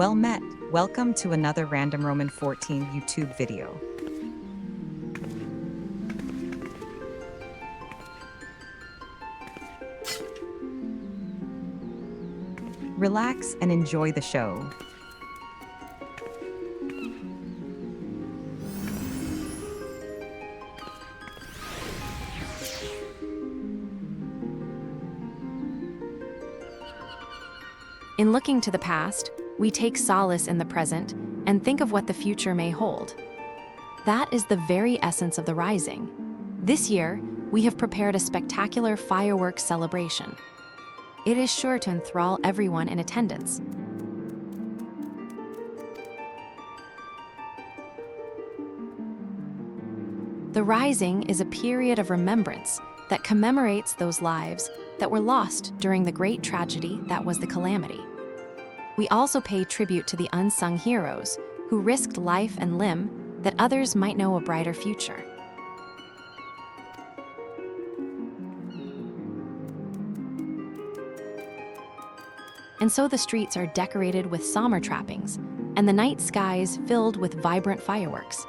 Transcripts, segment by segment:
Well met. Welcome to another Random Roman 14 YouTube video. Relax and enjoy the show. In looking to the past, we take solace in the present and think of what the future may hold. That is the very essence of the Rising. This year, we have prepared a spectacular fireworks celebration. It is sure to enthrall everyone in attendance. The Rising is a period of remembrance that commemorates those lives that were lost during the great tragedy that was the Calamity. We also pay tribute to the unsung heroes who risked life and limb that others might know a brighter future. And so the streets are decorated with summer trappings, and the night skies filled with vibrant fireworks.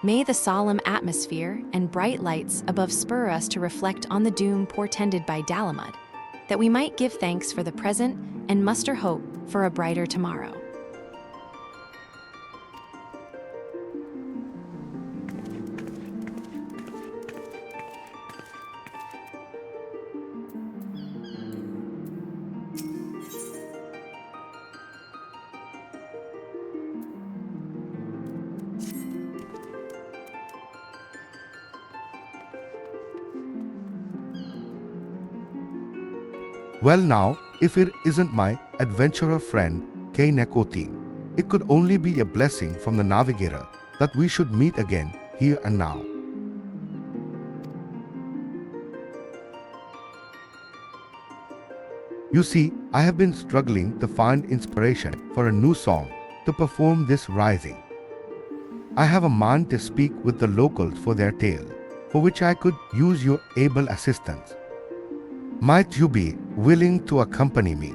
May the solemn atmosphere and bright lights above spur us to reflect on the doom portended by Dalamud, that we might give thanks for the present and muster hope for a brighter tomorrow. Well now, if it isn't my adventurer friend, Miqo'te, it could only be a blessing from the navigator that we should meet again here and now. You see, I have been struggling to find inspiration for a new song to perform this Rising. I have a mind to speak with the locals for their tale, for which I could use your able assistance. Might you be willing to accompany me?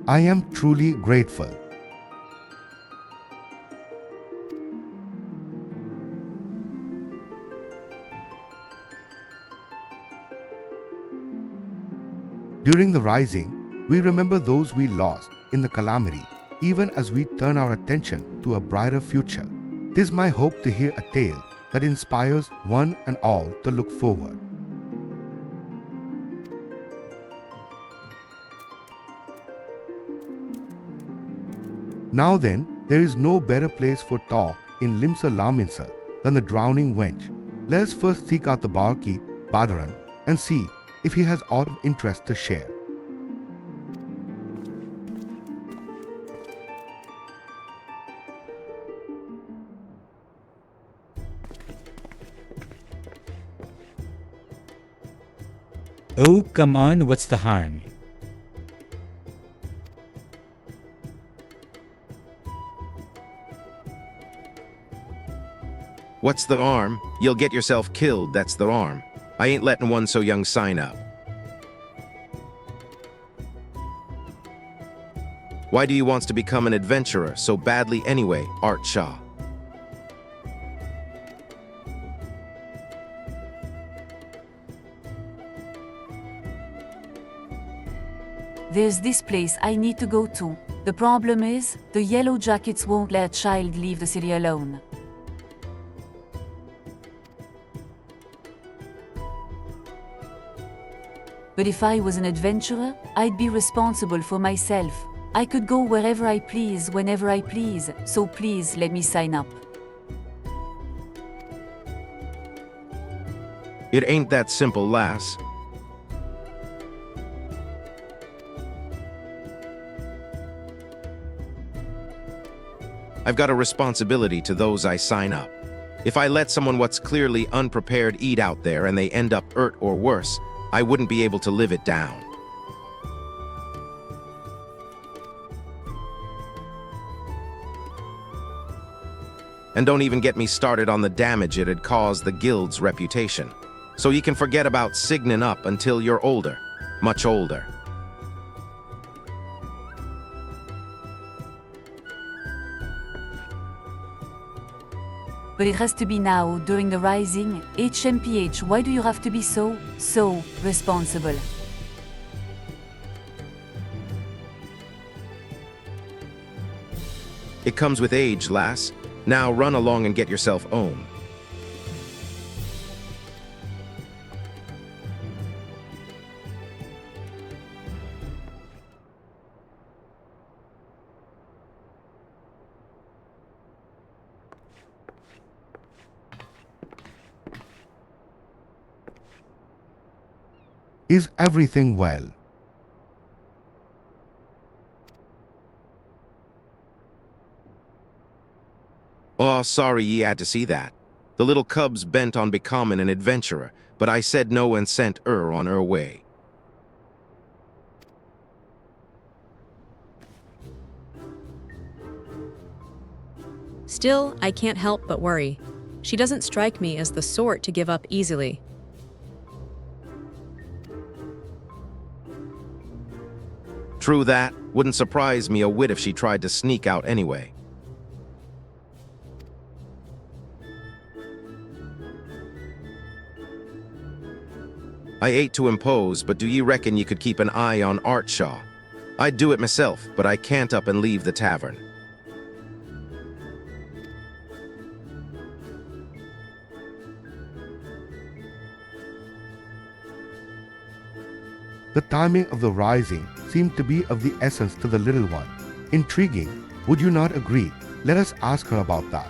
I am truly grateful. During the Rising, we remember those we lost in the Calamity, even as we turn our attention to a brighter future. 'Tis my hope to hear a tale that inspires one and all to look forward. Now then, there is no better place for talk in Limsa Laminsa than the drowning wench. Let us first seek out the barkeep, Badaran, and see if he has aught of interest to share. Oh, come on, what's the harm? What's the harm? You'll get yourself killed, that's the harm. I ain't letting one so young sign up. Why do you want to become an adventurer so badly anyway, Art Shah? There's this place I need to go to. The problem is, the Yellow Jackets won't let a child leave the city alone. But if I was an adventurer, I'd be responsible for myself. I could go wherever I please, whenever I please, so please let me sign up. It ain't that simple, lass. I've got a responsibility to those I sign up. If I let someone what's clearly unprepared eat out there and they end up hurt or worse, I wouldn't be able to live it down. And don't even get me started on the damage it had caused the guild's reputation. So you can forget about signing up until you're older. much older. But it has to be now, during the Rising. HMPH, why do you have to be so responsible? It comes with age, lass. Now run along and get yourself home. Is everything well? Oh, sorry ye had to see that. The little cub's bent on becoming an adventurer, but I said no and sent her on her way. Still, I can't help but worry. She doesn't strike me as the sort to give up easily. True that. Wouldn't surprise me a whit if she tried to sneak out anyway. I ate to impose, but do ye reckon ye could keep an eye on Eorzea? I'd do it myself, but I can't up and leave the tavern. The timing of the rising seemed to be of the essence to the little one. Intriguing, would you not agree? Let us ask her about that.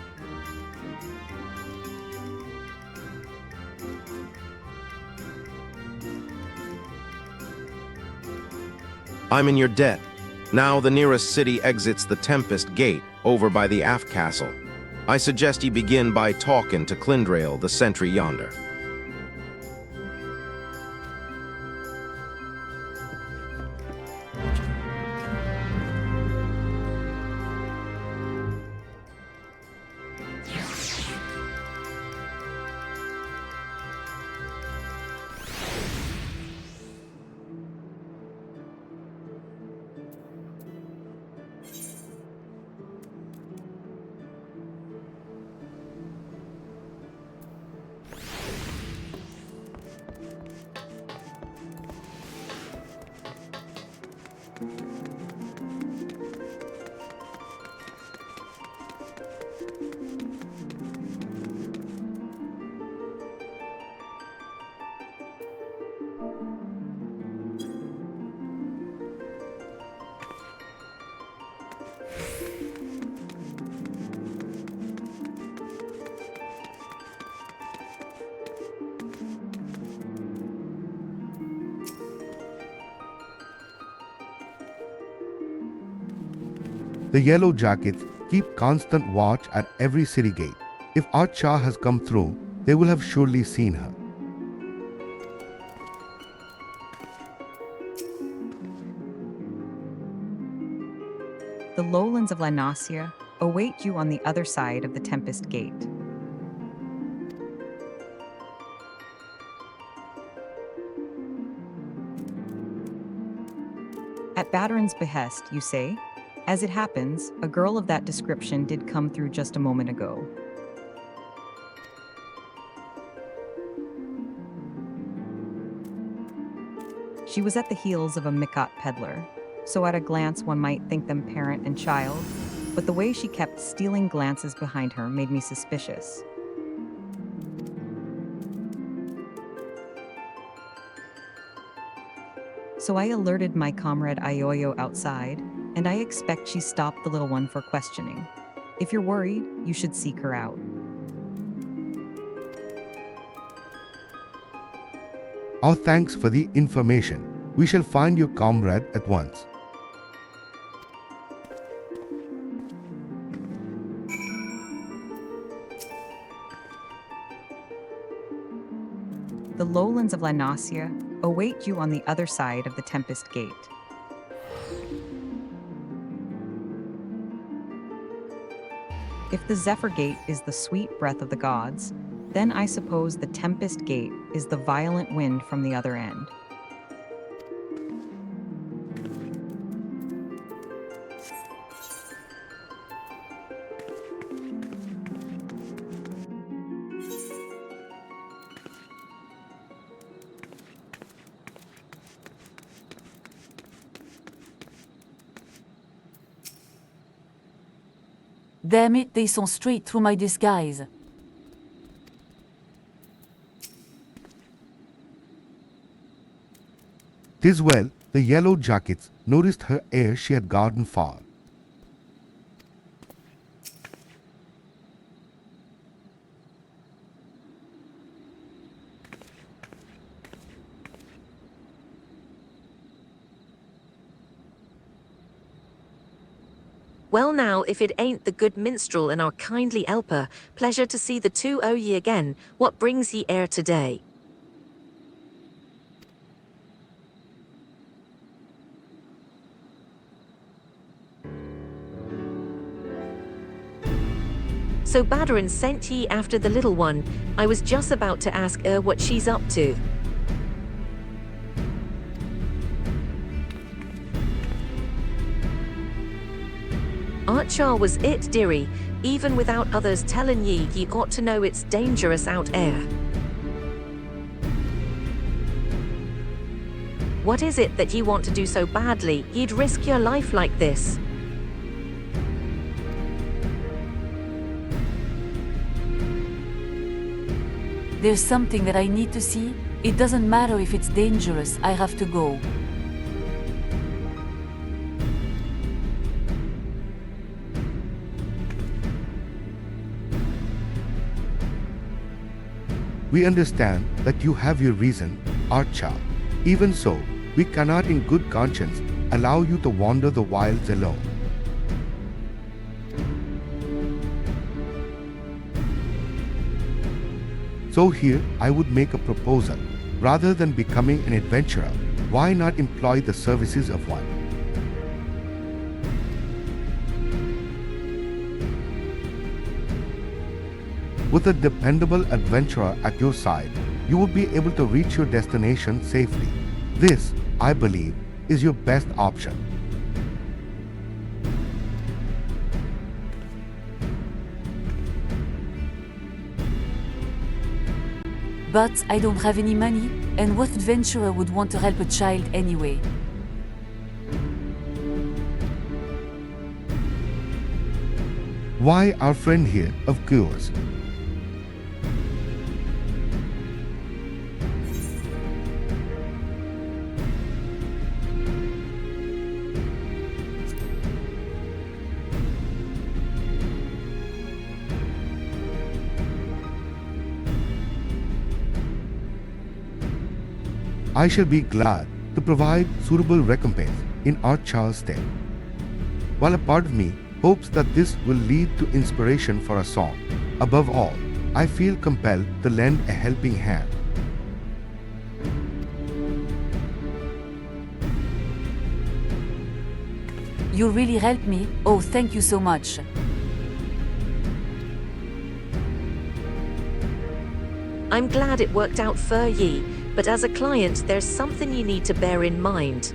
I'm in your debt. Now the nearest city exits the Tempest Gate, over by the aft castle. I suggest ye begin by talking to Dawntrail, the sentry yonder. The yellow jackets keep constant watch at every city gate. If Eorzea has come through, they will have surely seen her. The lowlands of Lanasia await you on the other side of the Tempest Gate. At Badarin's behest, you say? As it happens, a girl of that description did come through just a moment ago. She was at the heels of a Miqote peddler, so at a glance one might think them parent and child, but the way she kept stealing glances behind her made me suspicious. So I alerted my comrade Ioyo outside, and I expect she stopped the little one for questioning. If you're worried, you should seek her out. Our thanks for the information. We shall find your comrade at once. The lowlands of Lanasia await you on the other side of the Tempest Gate. If the Zephyr Gate is the sweet breath of the gods, then I suppose the Tempest Gate is the violent wind from the other end. Damn it, they saw straight through my disguise. "'Tis well the yellow jackets noticed her ere she had gotten far. Well now, if it ain't the good minstrel and our kindly helper, pleasure to see the two o' ye again. What brings ye ere today? So Badarin sent ye after the little one. I was just about to ask her what she's up to. Archar was it, dearie. Even without others telling ye, ye ought to know it's dangerous out ere. What is it that ye want to do so badly? Ye'd risk your life like this. There's something that I need to see. It doesn't matter if it's dangerous, I have to go. We understand that you have your reason, Archer. Even so, we cannot in good conscience allow you to wander the wilds alone. So here I would make a proposal. Rather than becoming an adventurer, why not employ the services of one? With a dependable adventurer at your side, you will be able to reach your destination safely. This, I believe, is your best option. But I don't have any money, and what adventurer would want to help a child anyway? Why our friend here, of course. I shall be glad to provide suitable recompense in Archer's stead. While a part of me hopes that this will lead to inspiration for a song, above all, I feel compelled to lend a helping hand. You really helped me. Oh, thank you so much. I'm glad it worked out for ye, but as a client, there's something you need to bear in mind.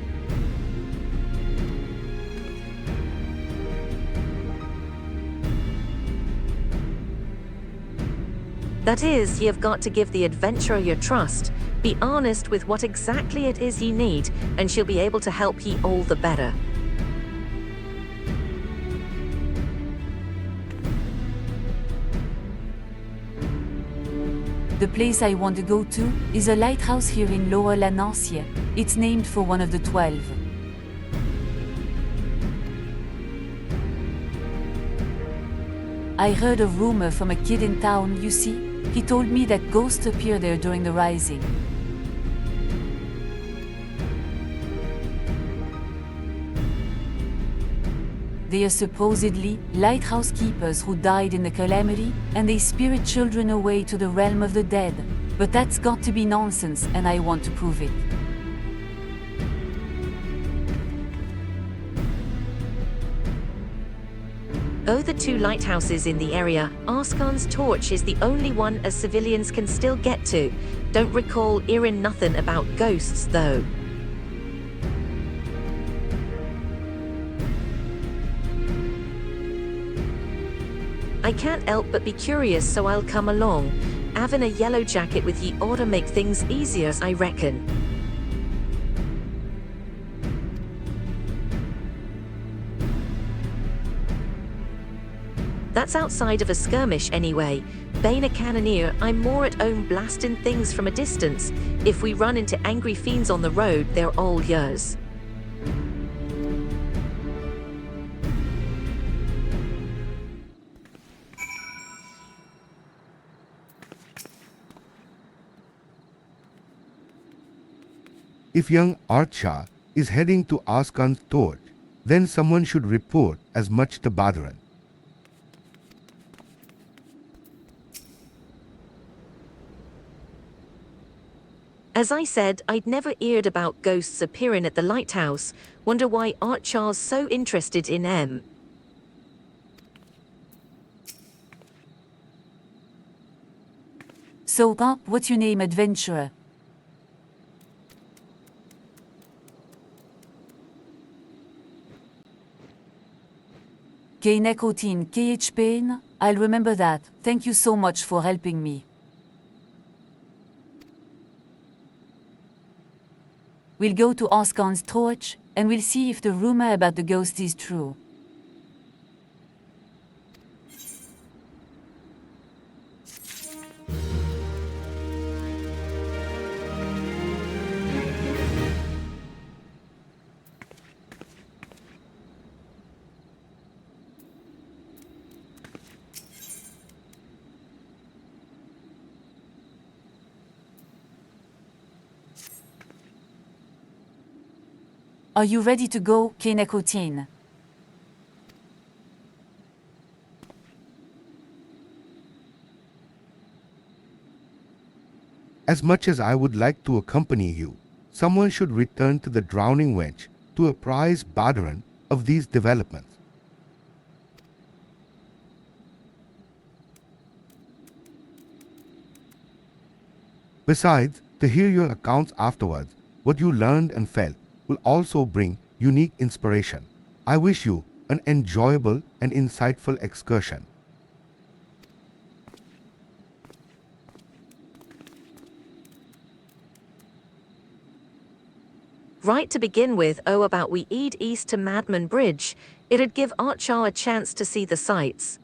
That is, ye have got to give the adventurer your trust. Be honest with what exactly it is ye need, and she'll be able to help ye all the better. The place I want to go to is a lighthouse here in Lower La Nancy. It's named for one of the 12. I heard a rumor from a kid in town, you see. He told me that ghosts appear there during the Rising. They are supposedly lighthouse keepers who died in the Calamity, and they spirit children away to the realm of the dead. But that's got to be nonsense, and I want to prove it. Oh, the two lighthouses in the area. Oschon's torch is the only one as civilians can still get to. Don't recall hearing nothing about ghosts, though. I can't help but be curious, so I'll come along. Having a yellow jacket with ye ought to make things easier, I reckon. That's outside of a skirmish anyway. Being a cannoneer, I'm more at home blasting things from a distance. If we run into angry fiends on the road, they're all yours. If young Eorzea is heading to Oschon's torch, then someone should report as much to Badaran. As I said, I'd never heard about ghosts appearing at the lighthouse. Wonder why Eorzea's so interested in them. So, what's your name, adventurer? Miqote, KH Pain? I'll remember that. Thank you so much for helping me. We'll go to Oschon's torch, and we'll see if the rumor about the ghost is true. Are you ready to go, Miqote? As much as I would like to accompany you, someone should return to the drowning wench to apprise Badaran of these developments. Besides, to hear your accounts afterwards, what you learned and felt will also bring unique inspiration. I wish you an enjoyable and insightful excursion. Right to begin with, about we eat east to Madman Bridge. It'd give Eorzea a chance to see the sights.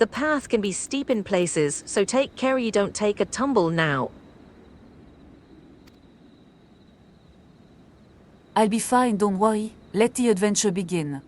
The path can be steep in places, so take care you don't take a tumble now. I'll be fine, don't worry. Let the adventure begin.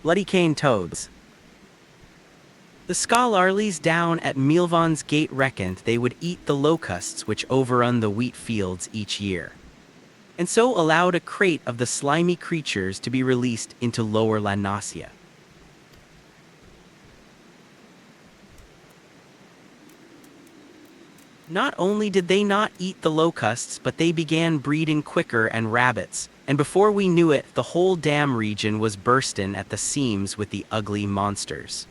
Bloody cane toads. The Scalarlies down at Milvan's gate reckoned they would eat the locusts which overrun the wheat fields each year, and so allowed a crate of the slimy creatures to be released into lower Landnasia. Not only did they not eat the locusts, but they began breeding quicker and rabbits, and before we knew it, the whole dam region was bursting at the seams with the ugly monsters.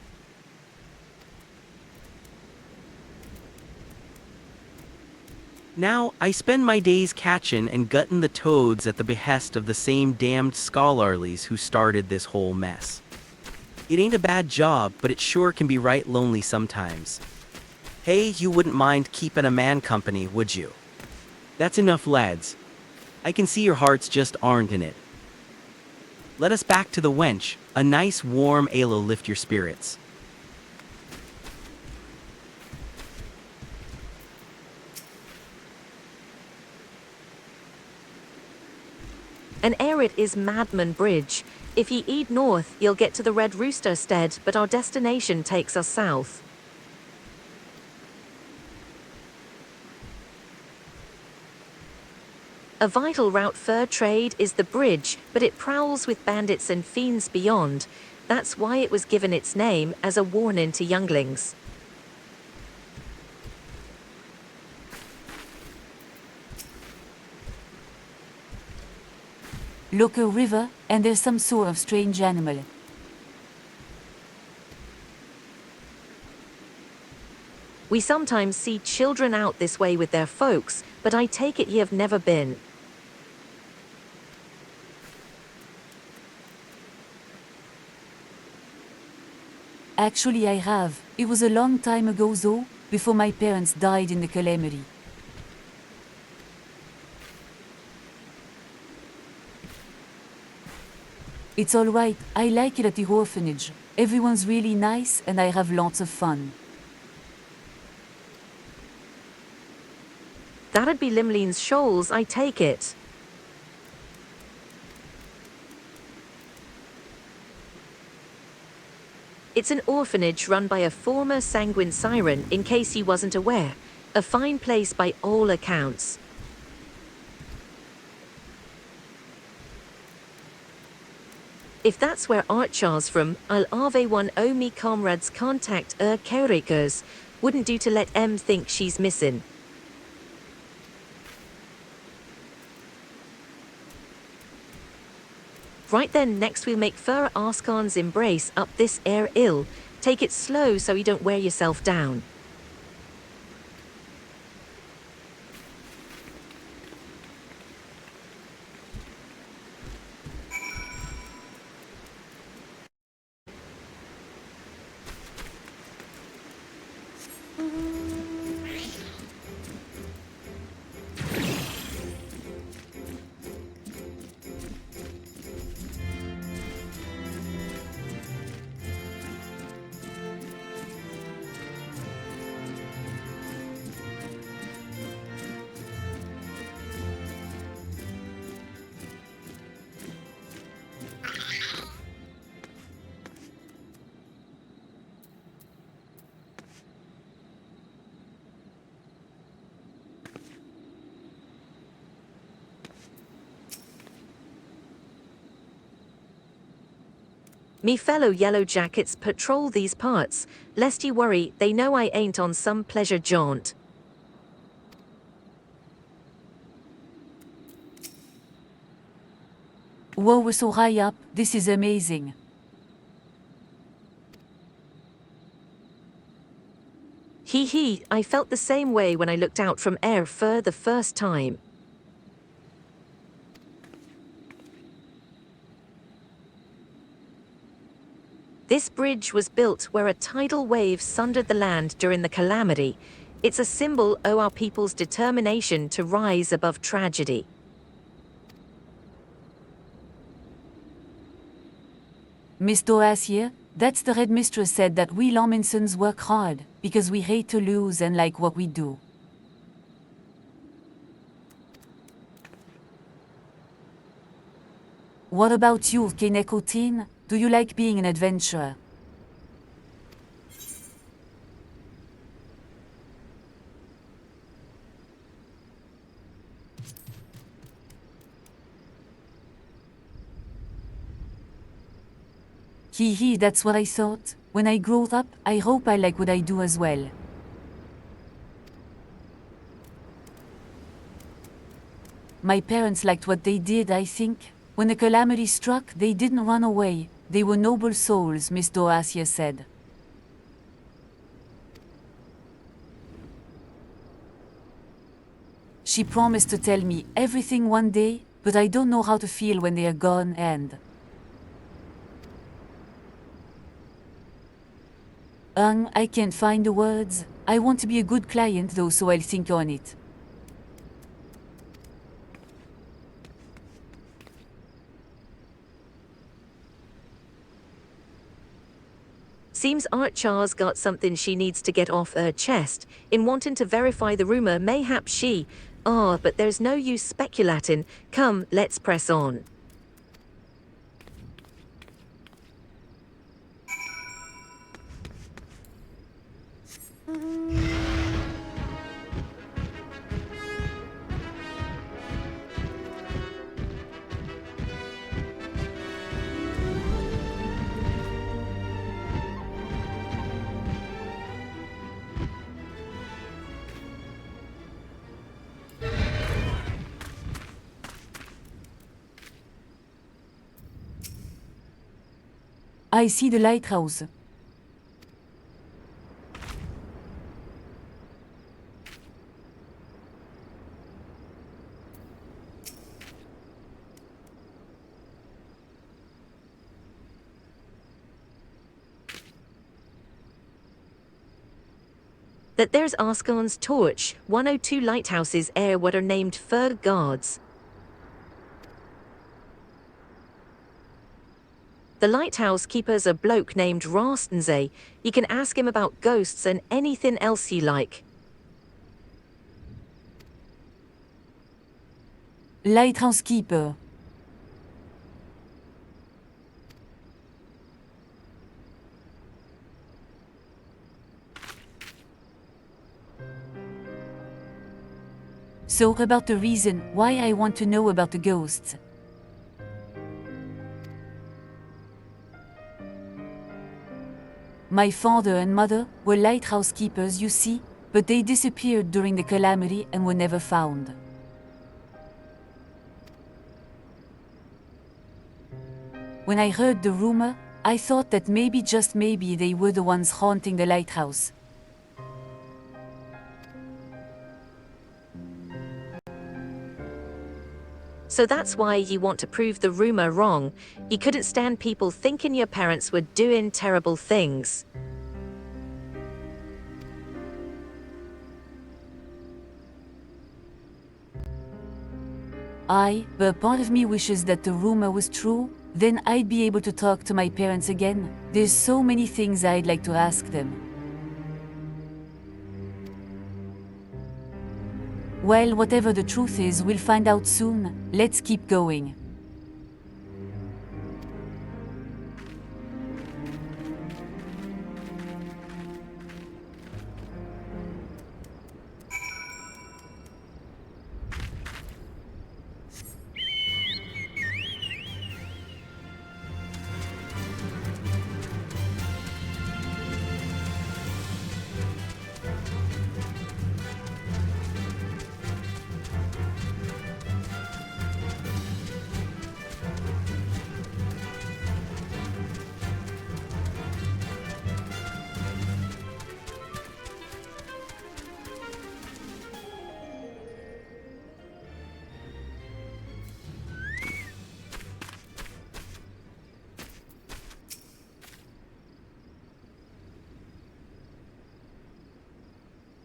Now, I spend my days catching and gutting the toads at the behest of the same damned Scalarlies who started this whole mess. It ain't a bad job, but it sure can be right lonely sometimes. Hey, you wouldn't mind keeping a man company, would you? That's enough, lads. I can see your hearts just aren't in it. Let us back to the wench. A nice warm ale'll lift your spirits. And ere it is Madman Bridge. If ye eat north, you'll get to the Red Rooster stead, but our destination takes us south. A vital route fur trade is the bridge, but it prowls with bandits and fiends beyond. That's why it was given its name, as a warning to younglings. Look, a river, and there's some sort of strange animal. We sometimes see children out this way with their folks, but I take it ye have never been. Actually, I have. It was a long time ago though, before my parents died in the Calamity. It's alright, I like it at the orphanage. Everyone's really nice and I have lots of fun. That'd be Limleen's Shoals, I take it. It's an orphanage run by a former sanguine siren, in case he wasn't aware. A fine place by all accounts. If that's where Archar's from, I'll ave one o me comrades contact Kerekers. Wouldn't do to let M think she's missing. Right then, next we'll make fur Oschon's embrace up this air ill. Take it slow so you don't wear yourself down. Me fellow yellow jackets patrol these parts. Lest you worry, they know I ain't on some pleasure jaunt. Whoa, we're so high up, this is amazing. Hee, I felt the same way when I looked out from air fur the first time. This bridge was built where a tidal wave sundered the land during the Calamity. It's a symbol of our people's determination to rise above tragedy. Miss Eorzea, that's the headmistress said that we Lawminsons work hard, because we hate to lose and like what we do. What about you, Miqo'te? Do you like being an adventurer? Hee, that's what I thought. When I grow up, I hope I like what I do as well. My parents liked what they did, I think. When the Calamity struck, they didn't run away. They were noble souls, Miss Eorzea said. She promised to tell me everything one day, but I don't know how to feel when they are gone and... I can't find the words. I want to be a good client though, so I'll think on it. Seems Archar's got something she needs to get off her chest. In wanting to verify the rumor, mayhap she... but there's no use speculating. Come, let's press on. I see the lighthouse. That there's Oschon's torch. 102 lighthouses air what are named fur guards. The lighthouse keeper's a bloke named Rastenze. You can ask him about ghosts and anything else you like. Lighthouse keeper. So about the reason why I want to know about the ghosts. My father and mother were lighthouse keepers, you see, but they disappeared during the calamity and were never found. When I heard the rumor, I thought that maybe, just maybe, they were the ones haunting the lighthouse. So that's why you want to prove the rumor wrong. You couldn't stand people thinking your parents were doing terrible things. But part of me wishes that the rumor was true, then I'd be able to talk to my parents again. There's so many things I'd like to ask them. Well, whatever the truth is, we'll find out soon. Let's keep going.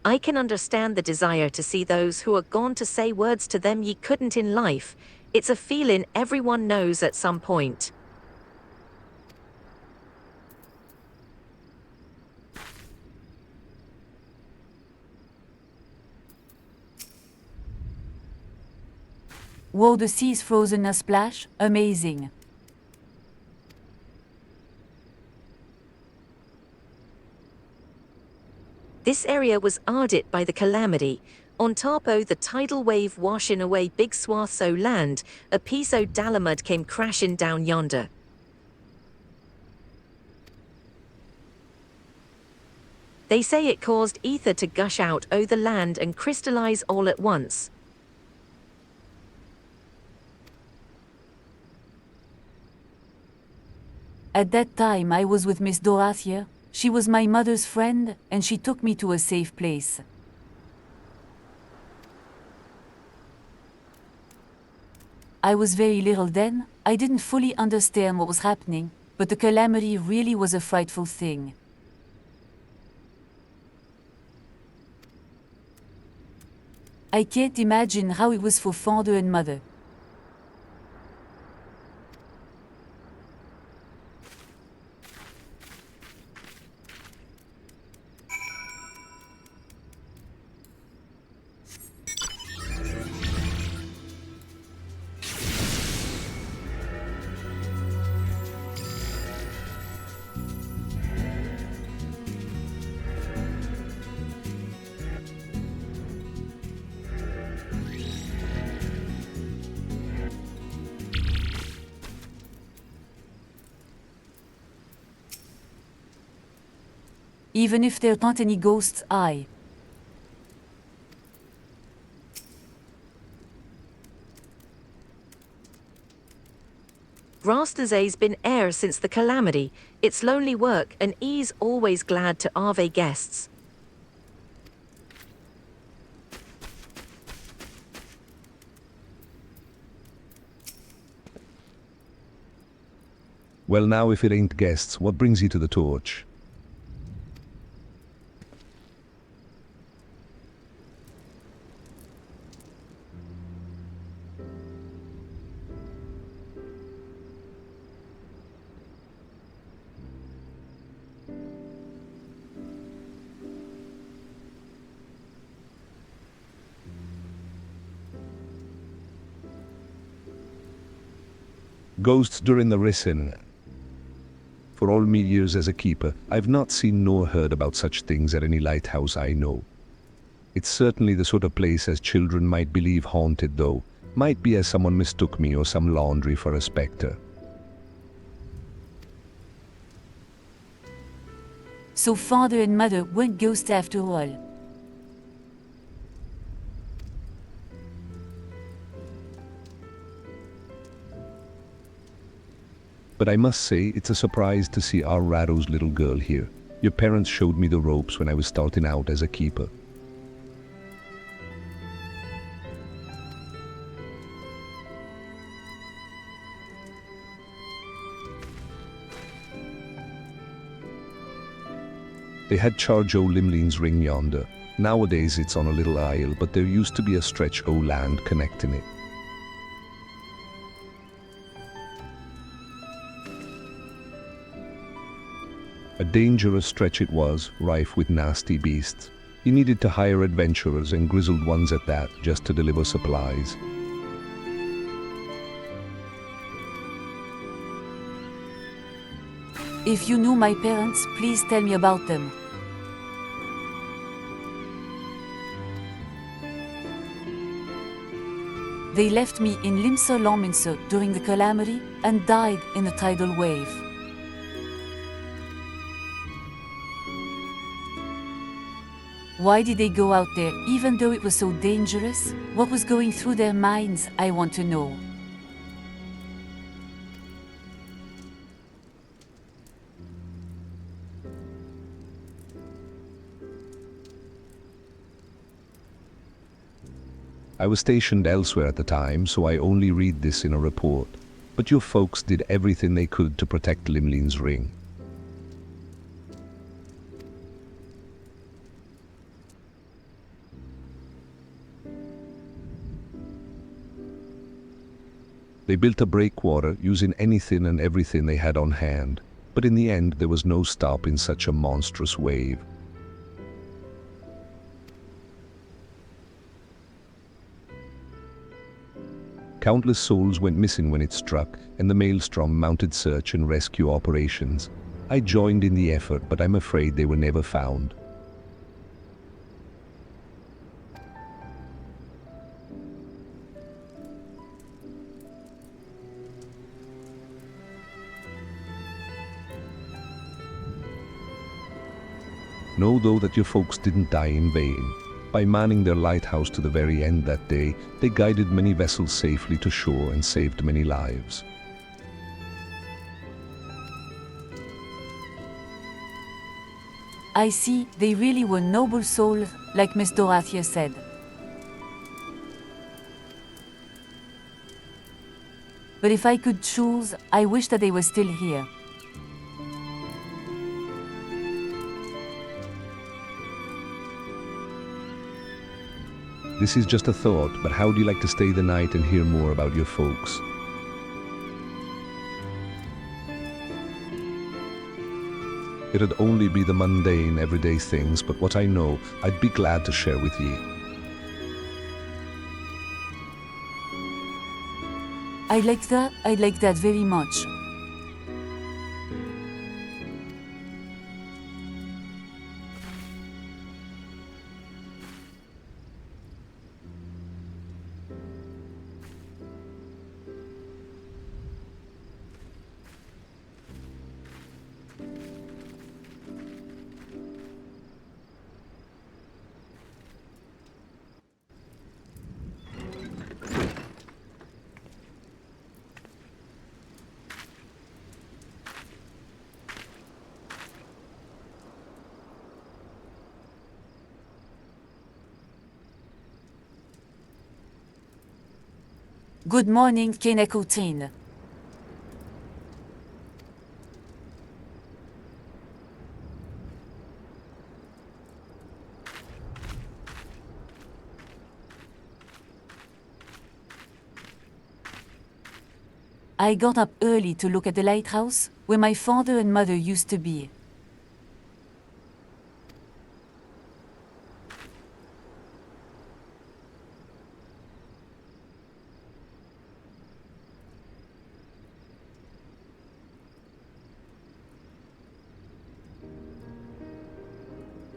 I can understand the desire to see those who are gone to say words to them ye couldn't in life. It's a feeling everyone knows at some point. Whoa, the sea's frozen a splash? Amazing. This area was arded by the calamity. On top o' the tidal wave washing away big swaths o' land, a piece o' Dalamud came crashing down yonder. They say it caused ether to gush out o' the land and crystallize all at once. At that time I was with Miss Dorothea. She was my mother's friend, and she took me to a safe place. I was very little then, I didn't fully understand what was happening, but the calamity really was a frightful thing. I can't imagine how it was for father and mother. Even if there aren't any ghosts, Rastaze's been heir since the Calamity. It's lonely work, and E's always glad to Ave guests. Well, now if it ain't guests, what brings you to the torch? Ghosts during the Rising. For all me years as a keeper, I've not seen nor heard about such things at any lighthouse I know. It's certainly the sort of place as children might believe haunted, though. Might be as someone mistook me or some laundry for a spectre. So father and mother weren't ghosts after all. But I must say, it's a surprise to see our Rado's little girl here. Your parents showed me the ropes when I was starting out as a keeper. They had charge o' Limleen's ring yonder. Nowadays it's on a little isle, but there used to be a stretch o' land connecting it. A dangerous stretch it was, rife with nasty beasts. You needed to hire adventurers, and grizzled ones at that, just to deliver supplies. If you knew my parents, please tell me about them. They left me in Limsa Lominsa during the Calamity and died in a tidal wave. Why did they go out there, even though it was so dangerous? What was going through their minds, I want to know. I was stationed elsewhere at the time, so I only read this in a report. But your folks did everything they could to protect Limleen's ring. They built a breakwater using anything and everything they had on hand, but in the end there was no stopping such a monstrous wave. Countless souls went missing when it struck, and the Maelstrom mounted search and rescue operations. I joined in the effort, but I'm afraid they were never found. Know though that your folks didn't die in vain. By manning their lighthouse to the very end that day, they guided many vessels safely to shore and saved many lives. I see, they really were noble souls, like Miss Dorothea said. But if I could choose, I wish that they were still here. This is just a thought, but how do you like to stay the night and hear more about your folks? It'd only be the mundane, everyday things, but what I know, I'd be glad to share with ye. I'd like that very much. Good morning, Miqo'te. I got up early to look at the lighthouse, where my father and mother used to be.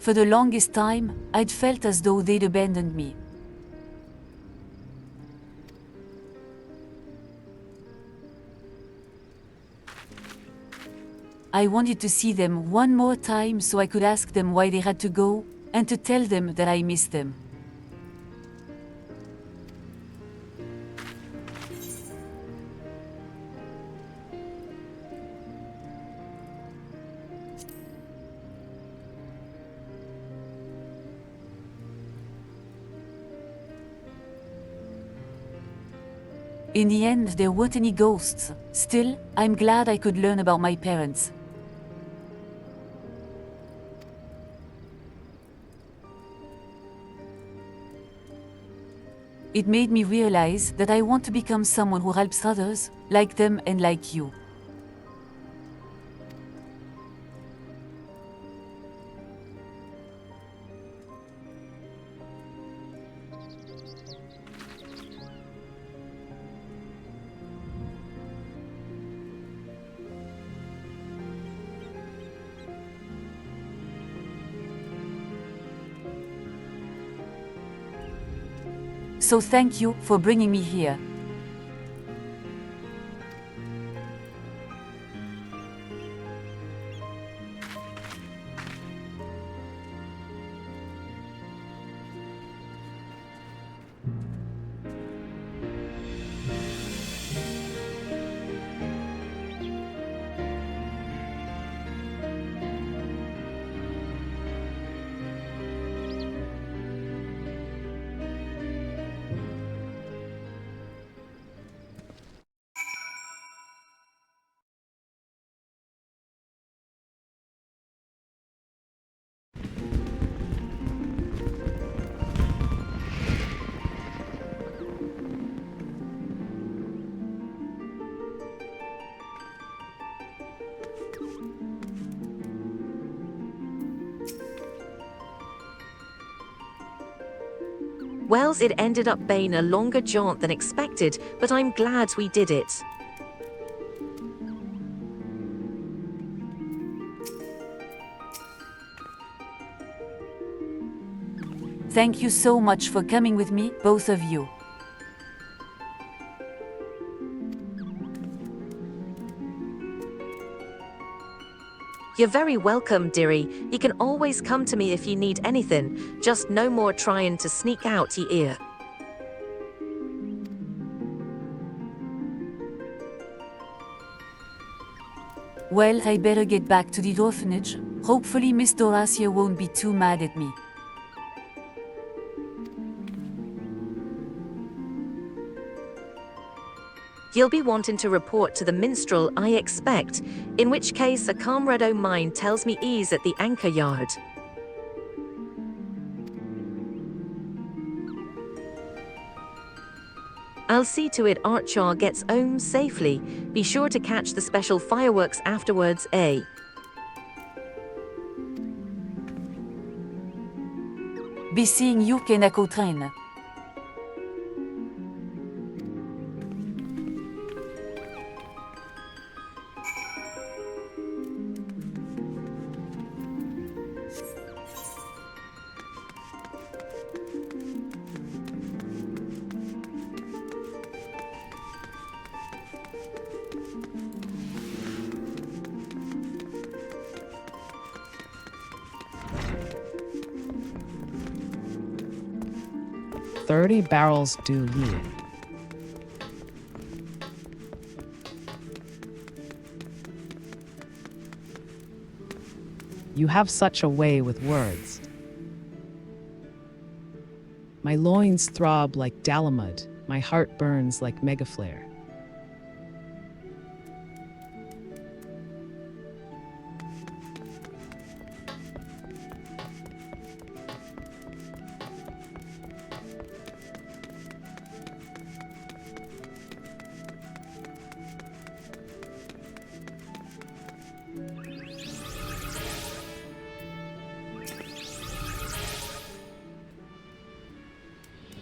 For the longest time, I'd felt as though they'd abandoned me. I wanted to see them one more time so I could ask them why they had to go, and to tell them that I missed them. In the end, there weren't any ghosts. Still, I'm glad I could learn about my parents. It made me realize that I want to become someone who helps others, like them and like you. So thank you for bringing me here. Wells, it ended up being a longer jaunt than expected, but I'm glad we did it. Thank you so much for coming with me, both of you. You're very welcome, dearie. You can always come to me if you need anything. Just no more trying to sneak out your ear. Well, I better get back to the orphanage. Hopefully Miss Eorzea won't be too mad at me. You'll be wanting to report to the minstrel, I expect, in which case a comrade o' mine tells me he's at the anchor yard. I'll see to it Eorzea gets home safely. Be sure to catch the special fireworks afterwards, eh? Be seeing you, Miqo'te. $30 barrels do ye. You have such a way with words. My loins throb like Dalamud. My heart burns like megaflare.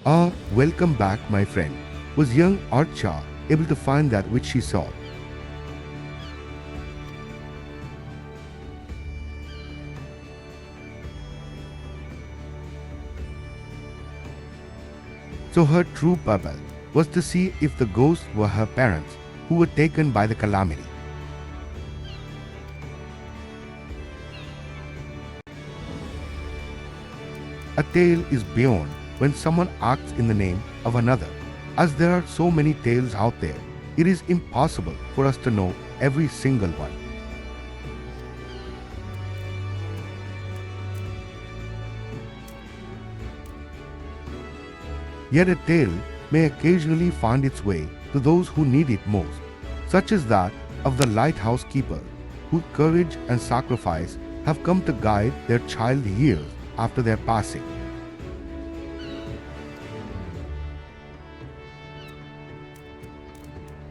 Ah, welcome back, my friend. Was young Eorzea able to find that which she sought? So her true purpose was to see if the ghosts were her parents who were taken by the calamity. A tale is beyond when someone acts in the name of another. As there are so many tales out there, it is impossible for us to know every single one. Yet a tale may occasionally find its way to those who need it most, such as that of the lighthouse keeper, whose courage and sacrifice have come to guide their child years after their passing.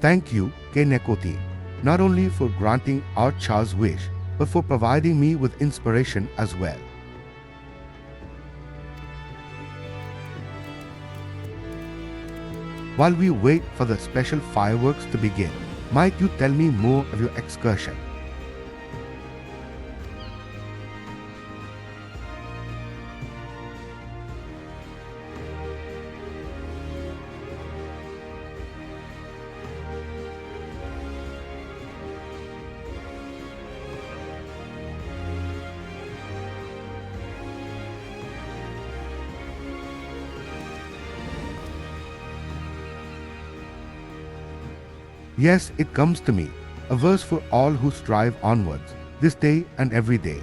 Thank you, Miqo'te, not only for granting Eorzea's wish, but for providing me with inspiration as well. While we wait for the special fireworks to begin, might you tell me more of your excursion? Yes, it comes to me, a verse for all who strive onwards, this day and every day.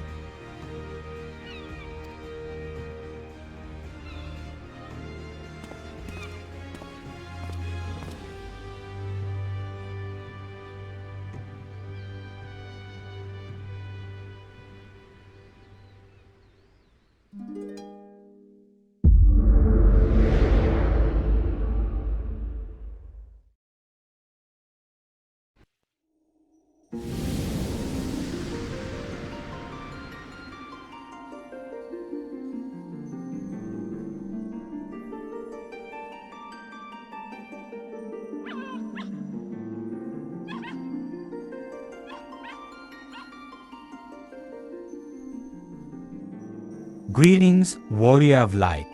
Greetings, warrior of light.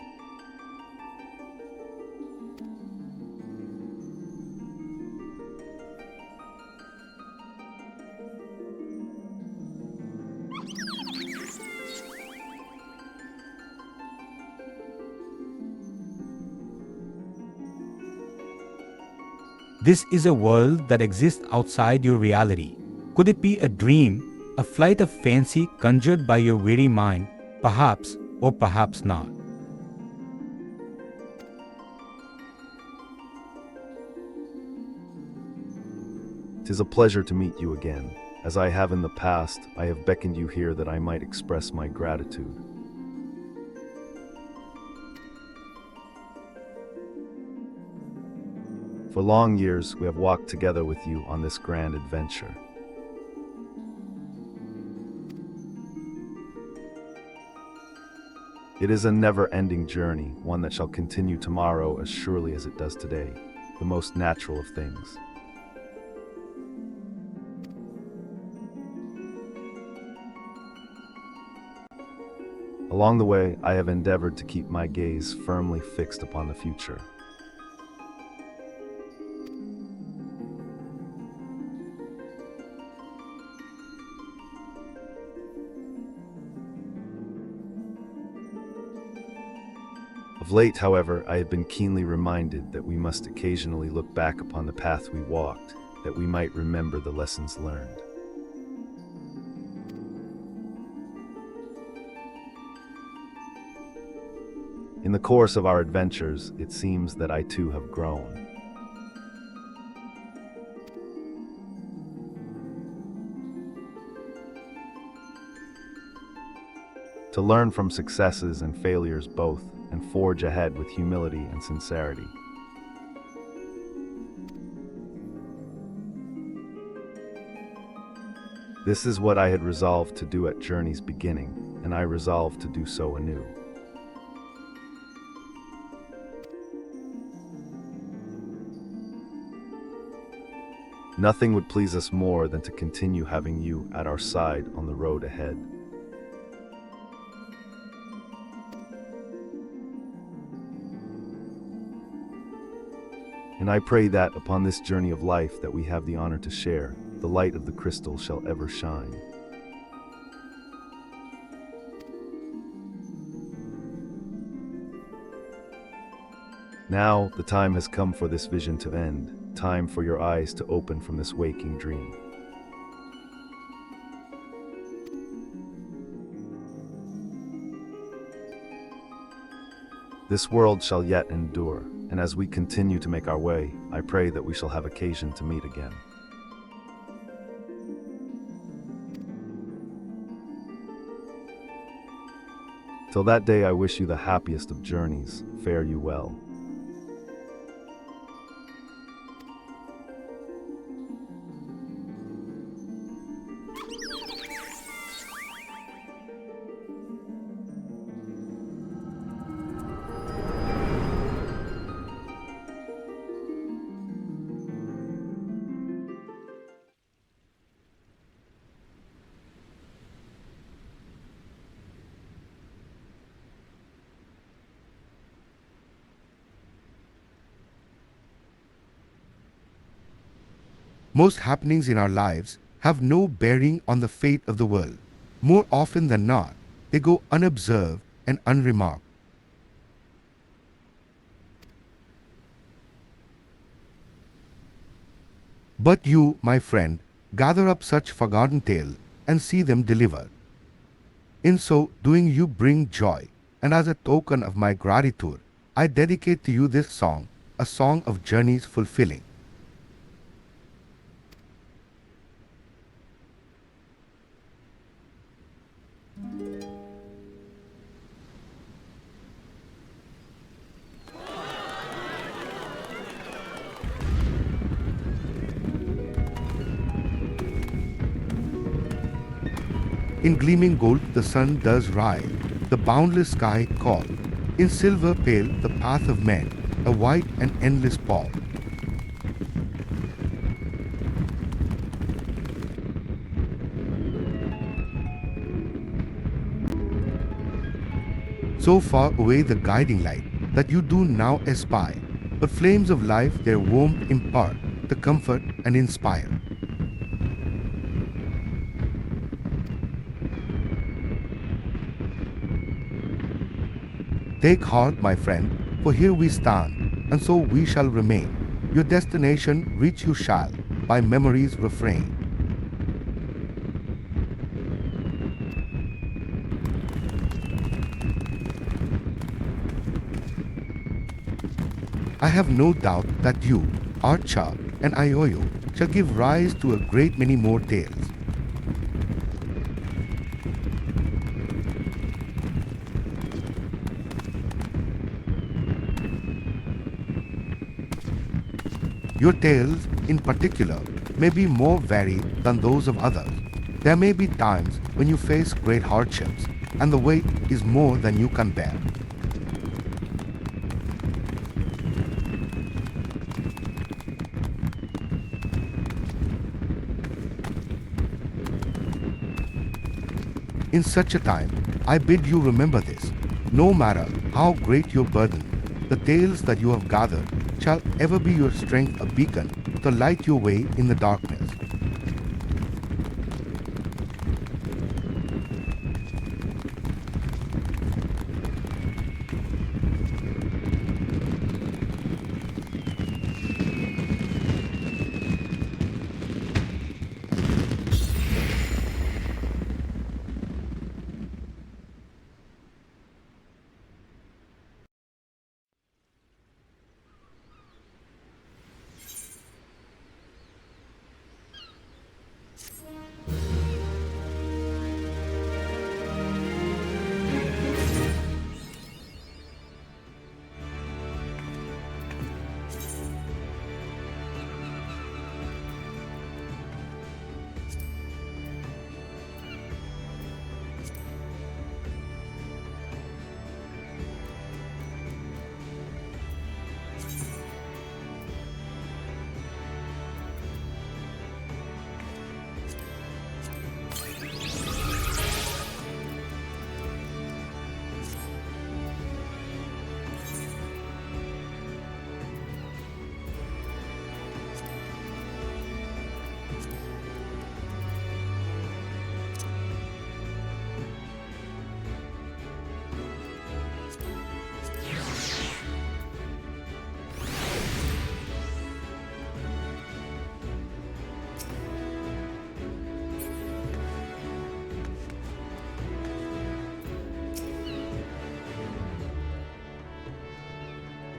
This is a world that exists outside your reality. Could it be a dream, a flight of fancy conjured by your weary mind? Perhaps, or perhaps not. "'Tis a pleasure to meet you again. As I have in the past, I have beckoned you here that I might express my gratitude. For long years, we have walked together with you on this grand adventure. It is a never-ending journey, one that shall continue tomorrow as surely as it does today, the most natural of things. Along the way, I have endeavored to keep my gaze firmly fixed upon the future. Of late, however, I have been keenly reminded that we must occasionally look back upon the path we walked, that we might remember the lessons learned. In the course of our adventures, it seems that I too have grown. To learn from successes and failures both, and forge ahead with humility and sincerity. This is what I had resolved to do at Journey's beginning, and I resolved to do so anew. Nothing would please us more than to continue having you at our side on the road ahead. And I pray that upon this journey of life that we have the honor to share, the light of the crystal shall ever shine. Now the time has come for this vision to end, time for your eyes to open from this waking dream. This world shall yet endure, and as we continue to make our way, I pray that we shall have occasion to meet again. Till that day, I wish you the happiest of journeys. Fare you well. Most happenings in our lives have no bearing on the fate of the world. More often than not, they go unobserved and unremarked. But you, my friend, gather up such forgotten tales and see them delivered. In so doing, you bring joy, and as a token of my gratitude, I dedicate to you this song, a song of journeys fulfilling. In gleaming gold the sun does rise, the boundless sky call. In silver pale the path of men, a wide and endless pall. So far away the guiding light that you do now espy, but flames of life their warmth impart, to comfort and inspire. Take heart, my friend, for here we stand, and so we shall remain. Your destination reach you shall, by memory's refrain. I have no doubt that you, Eorzea, and Ioyo shall give rise to a great many more tales. Your tales, in particular, may be more varied than those of others. There may be times when you face great hardships, and the weight is more than you can bear. In such a time, I bid you remember this. No matter how great your burden, the tales that you have gathered shall ever be your strength a beacon to light your way in the darkness.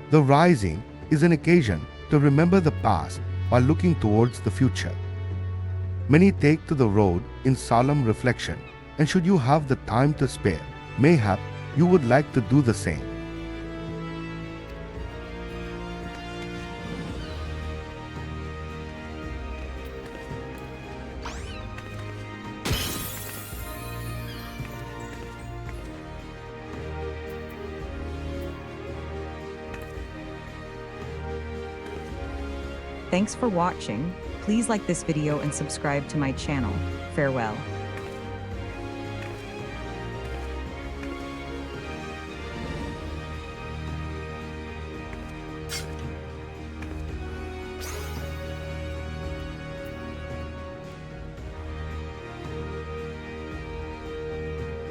The Rising is an occasion to remember the past while looking towards the future. Many take to the road in solemn reflection, and should you have the time to spare, mayhap you would like to do the same. Thanks for watching. Please like this video and subscribe to my channel. Farewell.